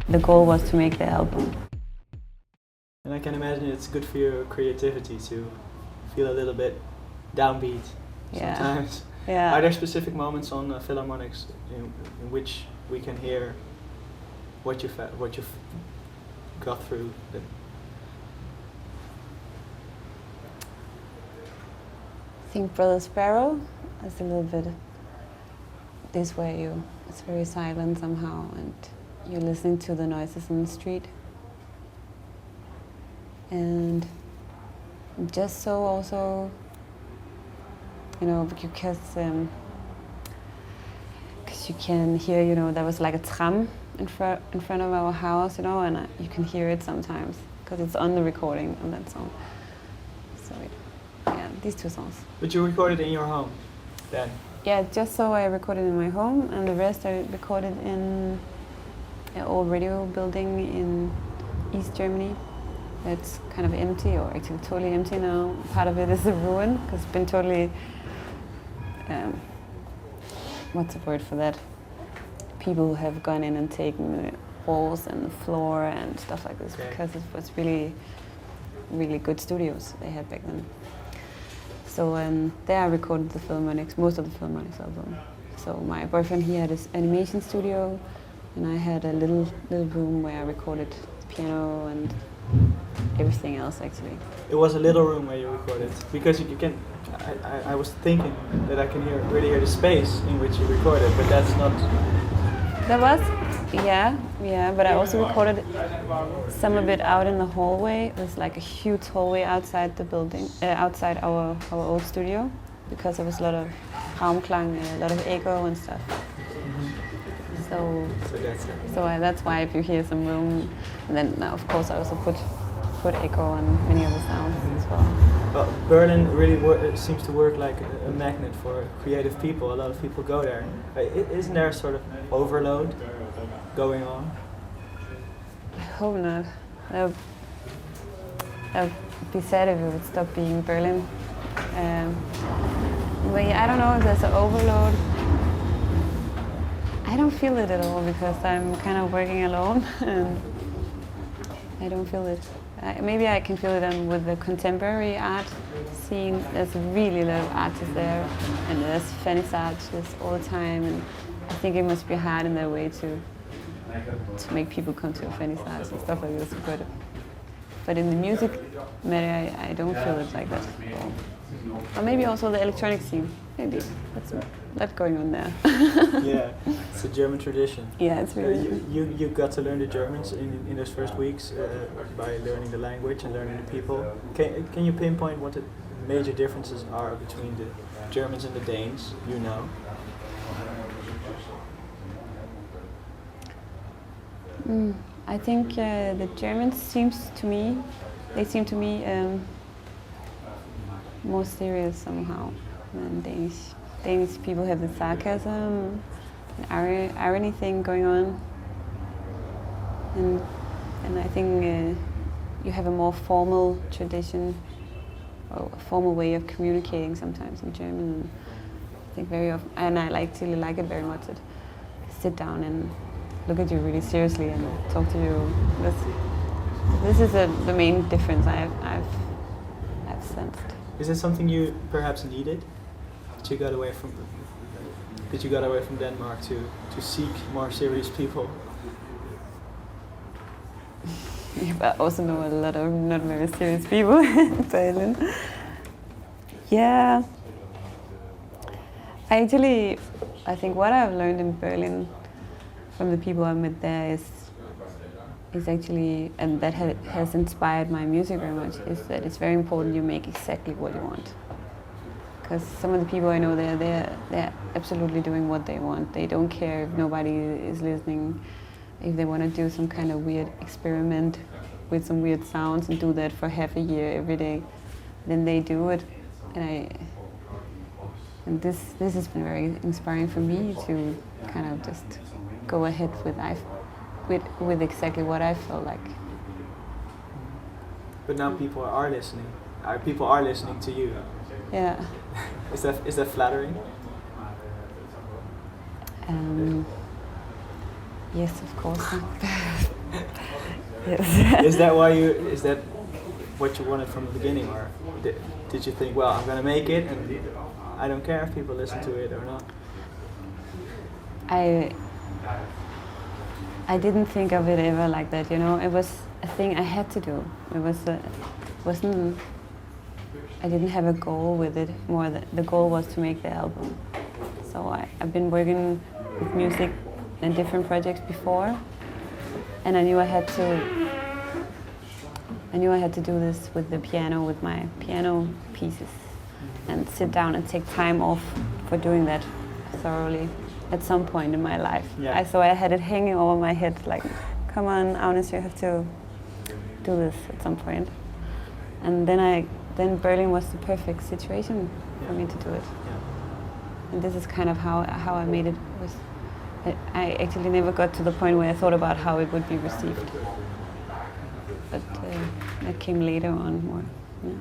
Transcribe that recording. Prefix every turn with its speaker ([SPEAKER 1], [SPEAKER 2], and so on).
[SPEAKER 1] the goal was to make the album.
[SPEAKER 2] And I can imagine it's good for your creativity to feel a little bit downbeat sometimes.
[SPEAKER 1] Yeah.
[SPEAKER 2] Are there specific moments on Philharmonics in which we can hear what you've got through?
[SPEAKER 1] I think Brother Sparrow is a little bit this way. It's very silent somehow, and you're listening to the noises on the street. And just so also, because you can hear, there was like a tram in front of our house, and you can hear it sometimes because it's on the recording on that song. So these two songs.
[SPEAKER 2] But you recorded in your home then?
[SPEAKER 1] Yeah, Just So I recorded in my home, and the rest I recorded in an old radio building in East Germany. It's kind of empty, or actually totally empty now. Part of it is a ruin, because it's been totally, what's the word for that? People have gone in and taken the walls and the floor and stuff like this, because it was really, really good studios they had back then. So there I recorded the Philharmonics, most of the Philharmonics album. So my boyfriend, he had his animation studio, and I had a little room where I recorded the piano and everything else, actually.
[SPEAKER 2] It was a little room where you recorded, because you can. I was thinking that I can really hear the space in which you recorded, but that's not.
[SPEAKER 1] There was, yeah, but I also recorded some of it out in the hallway. It was like a huge hallway outside the building, outside our old studio, because there was a lot of Raumklang, a lot of echo and stuff. So that's why if you hear some room, and then of course I also put echo on many other sounds as well.
[SPEAKER 2] Well, Berlin really seems to work like a magnet for creative people. A lot of people go there. Isn't there a sort of overload going on?
[SPEAKER 1] I hope not. That would be sad if it would stop being Berlin. But yeah, I don't know if there's an overload. I don't feel it at all, because I'm kind of working alone, and I don't feel it. Maybe I can feel it with the contemporary art scene. There's really a lot of artists there, and there's vernissages all the time, and I think it must be hard in their way to make people come to a vernissage and stuff like this. But in the music matter, I don't feel it like that. Or maybe also the electronic scene. Maybe that's a lot going on there.
[SPEAKER 2] Yeah, it's a German tradition.
[SPEAKER 1] Yeah, it's really.
[SPEAKER 2] You got to learn the Germans in those first weeks by learning the language and learning the people. Can you pinpoint what the major differences are between the Germans and the Danes?
[SPEAKER 1] I think the Germans seem to me more serious somehow than Danish. Danish people have the sarcasm, the irony thing going on, and I think you have a more formal tradition, or a formal way of communicating sometimes in German. I think very often, and I really like it very much. That sit down and look at you really seriously and talk to you. This is the main difference I've sensed.
[SPEAKER 2] Is it something you perhaps needed? That you got away from Denmark to seek more serious people?
[SPEAKER 1] Yeah, but I also know a lot of not very serious people in Berlin. Yeah. I think what I've learned in Berlin from the people I met there is actually, and that has inspired my music very much, is that it's very important you make exactly what you want. Because some of the people I know there, they're absolutely doing what they want. They don't care if nobody is listening. If they want to do some kind of weird experiment with some weird sounds and do that for half a year every day, then they do it. And this has been very inspiring for me to kind of just go ahead with exactly what I felt like.
[SPEAKER 2] But now people are listening. People are listening to you.
[SPEAKER 1] Yeah.
[SPEAKER 2] Is that flattering?
[SPEAKER 1] Yes, of course. Yes.
[SPEAKER 2] Is that what you wanted from the beginning, or did you think, well, I'm gonna make it, and I don't care if people listen to it or not?
[SPEAKER 1] I didn't think of it ever like that, you know. It was a thing I had to do. Wasn't. I didn't have a goal with it. More the goal was to make the album. So I've been working with music and different projects before, and I knew I had to do this with the piano, with my piano pieces, and sit down and take time off for doing that thoroughly at some point in my life.
[SPEAKER 2] Yeah.
[SPEAKER 1] So I had it hanging over my head, like, come on, Agnes, you have to do this at some point. And then Berlin was the perfect situation for me to do it.
[SPEAKER 2] Yeah.
[SPEAKER 1] And this is kind of how I made it. I actually never got to the point where I thought about how it would be received. But that came later on more. Yeah.